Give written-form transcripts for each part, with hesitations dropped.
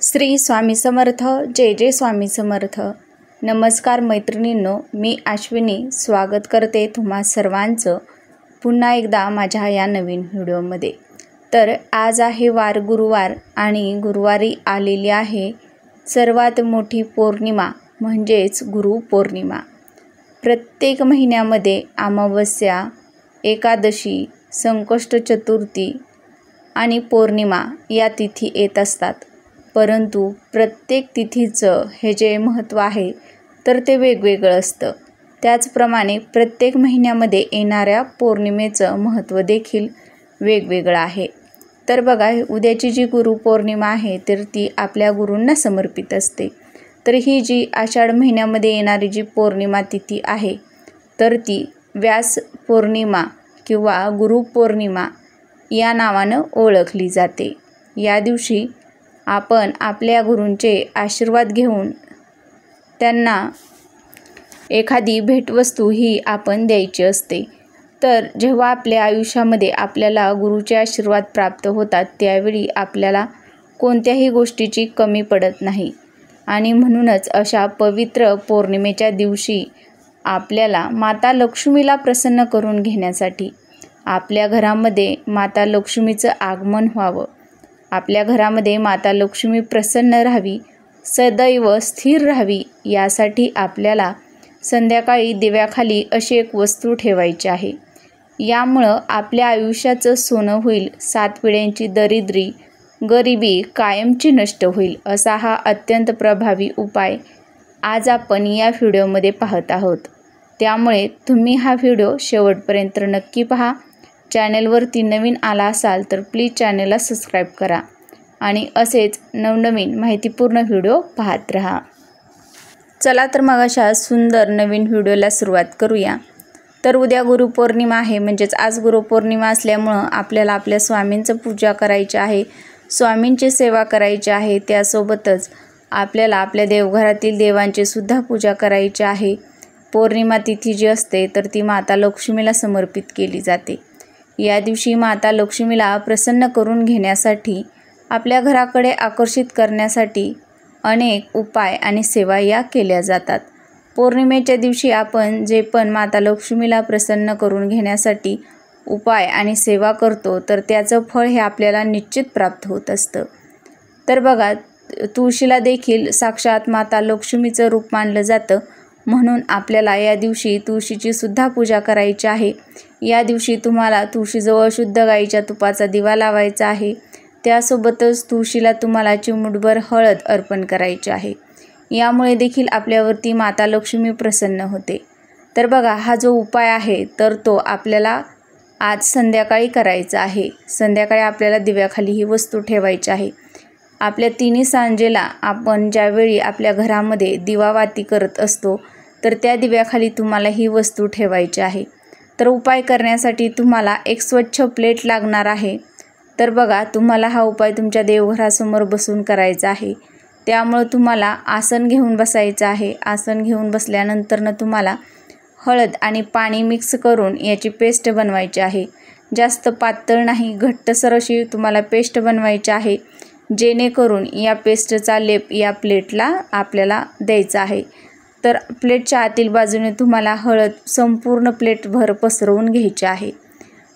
श्री स्वामी समर्थ. जय जय स्वामी समर्थ. नमस्कार मैत्रिणींनो, मी अश्विनी स्वागत करते तुम्हा सर्वांचं पुन्हा एकदा माझ्या या नवीन व्हिडिओमध्ये. तर आज आहे वार गुरुवार आणि गुरुवारी आलेली आहे सर्वात मोठी पौर्णिमा म्हणजेच गुरुपौर्णिमा. प्रत्येक महिन्यामध्ये अमावस्या, एकादशी, संकष्ट चतुर्थी आणि पौर्णिमा या तिथी येत असतात. परंतु प्रत्येक तिथीचं हे जे महत्त्व आहे तर ते वेगवेगळं असतं. त्याचप्रमाणे प्रत्येक महिन्यामध्ये येणाऱ्या पौर्णिमेचं महत्त्व देखील वेगवेगळं आहे. तर बघा, उद्याची जी गुरुपौर्णिमा आहे तर ती आपल्या गुरूंना समर्पित असते. तर ही जी आषाढ महिन्यामध्ये येणारी जी पौर्णिमा तिथी आहे तर ती व्यास पौर्णिमा किंवा गुरुपौर्णिमा या नावानं ओळखली जाते. या दिवशी आपण आपल्या गुरूंचे आशीर्वाद घेऊन त्यांना एखादी भेटवस्तू ही आपण द्यायची असते. तर जेव्हा आपल्या आयुष्यामध्ये आपल्याला गुरुचे आशीर्वाद प्राप्त होतात त्यावेळी आपल्याला कोणत्याही गोष्टीची कमी पडत नाही. आणि म्हणूनच अशा पवित्र पौर्णिमेच्या दिवशी आपल्याला माता लक्ष्मीला प्रसन्न करून घेण्यासाठी आपल्या घरामध्ये माता लक्ष्मीचं आगमन व्हावं, आपल्या घरामध्ये माता लक्ष्मी प्रसन्न राहावी, सदैव स्थिर राहावी, यासाठी आपल्याला संध्याकाळी दिव्याखाली अशी एक वस्तू ठेवायची आहे. यामुळं आपल्या आयुष्याचं सोनं होईल, 7 पिढ्यांची दरिद्री गरिबी कायमची नष्ट होईल. असा हा अत्यंत प्रभावी उपाय आज आपण या व्हिडिओमध्ये पाहत आहोत. त्यामुळे तुम्ही हा व्हिडिओ शेवटपर्यंत नक्की पहा. चॅनलवरती नवीन आला असाल तर प्लीज चॅनलला सबस्क्राईब करा आणि असेच नवनवीन माहितीपूर्ण व्हिडिओ पाहत राहा. चला तर मग अशा सुंदर नवीन व्हिडिओला सुरुवात करूया. तर उद्या गुरुपौर्णिमा आहे, म्हणजेच आज गुरुपौर्णिमा असल्यामुळं आपल्याला आपल्या स्वामींचं पूजा करायची आहे, स्वामींची सेवा करायची आहे. त्यासोबतच आपल्याला आपल्या देवघरातील देवांची सुद्धा पूजा करायची आहे. पौर्णिमा तिथी जी असते तर ती माता लक्ष्मीला समर्पित केली जाते. या दिवशी माता लक्ष्मीला प्रसन्न करून घेण्यासाठी, आपल्या घराकडे आकर्षित करण्यासाठी अनेक उपाय आणि सेवा या केल्या जातात. पौर्णिमेच्या दिवशी आपण जे पण माता लक्ष्मीला प्रसन्न करून घेण्यासाठी उपाय आणि सेवा करतो तर त्याचं फळ हे आपल्याला निश्चित प्राप्त होत असतं. तर बघा, तुळशीला देखील साक्षात माता लक्ष्मीचं रूप मानलं जातं. म्हणून आपल्याला या दिवशी तुळशीची सुद्धा पूजा करायची आहे. या दिवशी तुम्हाला तुळशीजवळ शुद्ध गाईच्या तुपाचा दिवा लावायचा आहे. त्यासोबतच तुळशीला तुम्हाला चिमूटभर हळद अर्पण करायची आहे. यामुळे देखील आपल्यावरती माता लक्ष्मी प्रसन्न होते. तर बघा, हा जो उपाय आहे तर तो आपल्याला आज संध्याकाळी करायचा आहे. संध्याकाळी आपल्याला दिव्याखाली ही वस्तू ठेवायची आहे. आपल्या तिन्ही सांजेला आपण ज्यावेळी आपल्या घरामध्ये दिवावाती करत असतो तर त्या दिव्याखाली तुम्हाला ही वस्तू ठेवायची आहे. तर उपाय करण्यासाठी तुम्हाला एक स्वच्छ प्लेट लागणार आहे. तर बघा, तुम्हाला हा उपाय तुमच्या देवघरासमोर बसून करायचा आहे. त्यामुळं तुम्हाला आसन घेऊन बसायचं आहे. आसन घेऊन बसल्यानंतरनं तुम्हाला हळद आणि पाणी मिक्स करून याची पेस्ट बनवायची आहे. जास्त पातळ नाही, घट्टसर अशी तुम्हाला पेस्ट बनवायची आहे. जेणेकरून या पेस्टचा लेप या प्लेटला आपल्याला द्यायचा आहे. तर प्लेटच्या आतील बाजूने तुम्हाला हळद संपूर्ण प्लेटभर पसरवून घ्यायची आहे.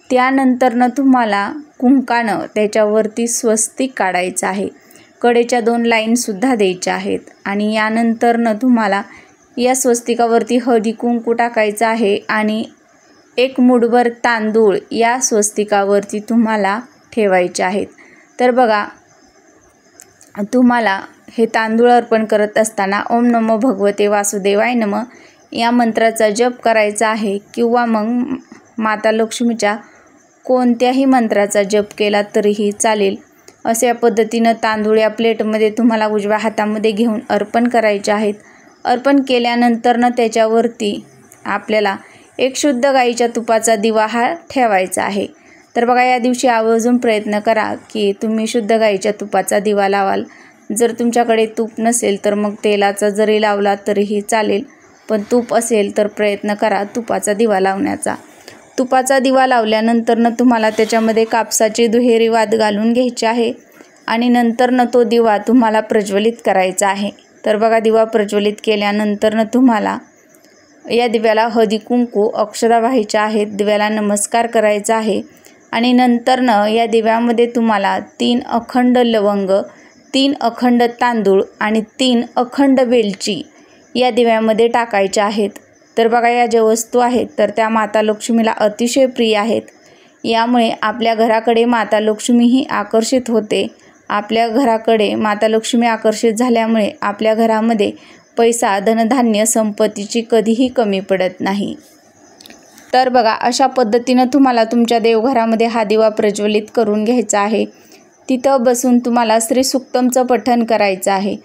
त्यानंतरनं तुम्हाला कुंकानं त्याच्यावरती स्वस्तिक काढायचं आहे. कडेच्या 2 लाईनसुद्धा द्यायच्या आहेत. आणि यानंतरनं तुम्हाला या स्वस्तिकावरती हळदी कुंकू टाकायचं आहे आणि एक मूठभर तांदूळ या स्वस्तिकावरती तुम्हाला ठेवायचे आहेत. तर बघा, तुम्हाला हे तांदूळ अर्पण करत असताना ओम नमो भगवते वासुदेवाय नमः या मंत्राचा जप करायचा आहे किंवा मग माता लक्ष्मीच्या कोणत्याही मंत्राचा जप केला तरीही चालेल. अशा पद्धतीनं तांदूळ या प्लेटमध्ये तुम्हाला उजव्या हातामध्ये घेऊन अर्पण करायचे आहेत. अर्पण केल्यानंतरनं त्याच्यावरती आपल्याला एक शुद्ध गाईच्या तुपाचा दिवा हा ठेवायचा आहे. तर बघा, या दिवशी आवर्जून प्रयत्न करा की तुम्ही शुद्ध गाईच्या तुपाचा दिवा लावाल. जर तुमच्याकडे तूप नसेल तर मग तेलाचा जरी लावला तरीही चालेल, पण तूप असेल तर प्रयत्न करा तुपाचा दिवा लावण्याचा. तुपाचा दिवा लावल्यानंतरनं तुम्हाला त्याच्यामध्ये कापसाची दुहेरी वात घालून घ्यायची आहे आणि नंतरनं तो दिवा तुम्हाला प्रज्वलित करायचा आहे। तर बघा, दिवा प्रज्वलित केल्यानंतरनं तुम्हाला या दिव्याला हळदी कुंकू अक्षता व्हायच्या आहेत, दिव्याला नमस्कार करायचा आहे आणि नंतरनं या दिव्यामध्ये तुम्हाला 3 अखंड लवंग, 3 अखंड तांदूळ आणि 3 अखंड वेलची या दिव्यामध्ये टाकायच्या आहेत। तर बघा, या ज्या वस्तू आहेत तर त्या माता लक्ष्मीला अतिशय प्रिय आहेत। यामुळे आपल्या घराकडे माता लक्ष्मी ही आकर्षित होते। आपल्या घराकडे माता लक्ष्मी आकर्षित झाल्यामुळे आपल्या घरामध्ये पैसा, धनधान्य, संपत्तीची कधीही कमी पडत नाही। तर बघा, अशा पद्धतीनं तुम्हाला तुमच्या देवघरामध्ये हा दिवा प्रज्वलित करून घ्यायचा आहे। तिथं बसून तुम्हाला श्री सुक्तमचं पठण करायचं आहे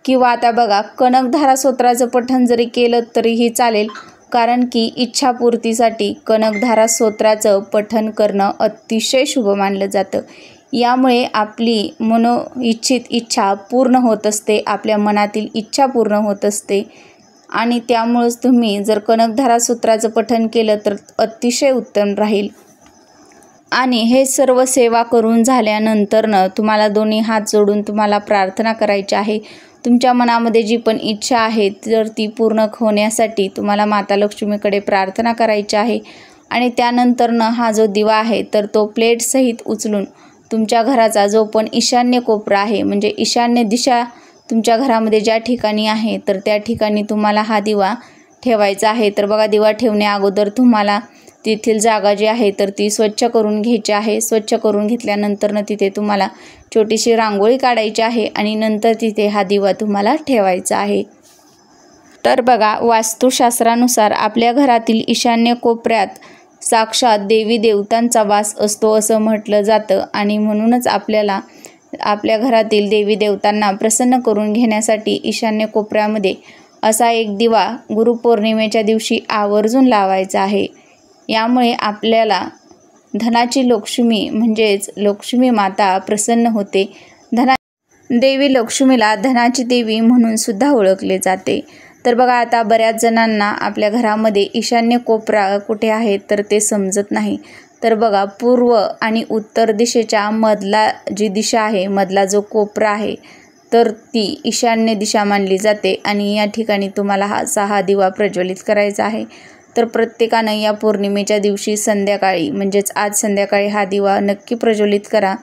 किंवा आता बघा, कनकधारा स्तोत्राचं पठण जरी केलं तरीही चालेल, कारण की इच्छापूर्तीसाठी कनकधारा स्तोत्राचं पठण करणं अतिशय शुभ मानलं जातं। यामुळे आपली मनोइच्छित इच्छा पूर्ण होत असते, आपल्या मनातील इच्छा पूर्ण होत असते आणि त्यामुळेच तुम्ही जर कनकधारा स्तोत्राचं पठण केलं तर अतिशय उत्तम राहील। आणि हे सर्व सेवा करून झाल्यानंतरनं तुम्हाला दोन्ही हात जोडून तुम्हाला प्रार्थना करायची आहे। तुमच्या मनामध्ये जी पण इच्छा आहे तर ती पूर्ण होण्यासाठी तुम्हाला माता लक्ष्मीकडे प्रार्थना करायची आहे आणि त्यानंतरनं हा जो दिवा आहे तर तो प्लेटसहित उचलून तुमच्या घराचा जो पण ईशान्य कोपरा आहे, म्हणजे ईशान्य दिशा तुमच्या घरामध्ये ज्या ठिकाणी आहे तर त्या ठिकाणी तुम्हाला हा दिवा ठेवायचा आहे। तर बघा, दिवा ठेवण्या अगोदर तुम्हाला तेथील जागा जी आहे तर ती स्वच्छ करून घ्यायची आहे। स्वच्छ करून घेतल्यानंतरनं तिथे तुम्हाला छोटीशी रांगोळी काढायची आहे आणि नंतर तिथे हा दिवा तुम्हाला ठेवायचा आहे। तर बघा, वास्तुशास्त्रानुसार आपल्या घरातील ईशान्य कोपऱ्यात साक्षात देवी देवतांचा वास असतो असं म्हटलं जातं आणि म्हणूनच आपल्याला आपल्या घरातील देवी देवतांना प्रसन्न करून घेण्यासाठी ईशान्य कोपऱ्यामध्ये असा एक दिवा गुरुपौर्णिमेच्या दिवशी आवर्जून लावायचा आहे। यामुळे आपल्याला धनाची लक्ष्मी म्हणजेच लक्ष्मी माता प्रसन्न होते। देवी लक्ष्मीला धनाची देवी म्हणून सुद्धा ओळखले जाते। तर बघा, आता बऱ्याच जणांना आपल्या घरामध्ये ईशान्य कोपरा कुठे आहे तर ते समजत नाही। तर बघा, पूर्व आणि उत्तर दिशेच्या मधला जी दिशा आहे, मधला जो कोपरा आहे तर ती ईशान्य दिशा मानली जाते आणि या ठिकाणी तुम्हाला हा दिवा प्रज्वलित करायचा आहे। तर प्रत्येकानं या पौर्णिमेच्या दिवशी संध्याकाळी म्हणजेच आज संध्याकाळी हा दिवा नक्की प्रज्वलित करा।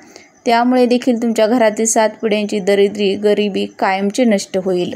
त्यामुळे देखील तुमच्या घरातील 7 पिढ्यांची दरिद्री, गरिबी कायमची नष्ट होईल।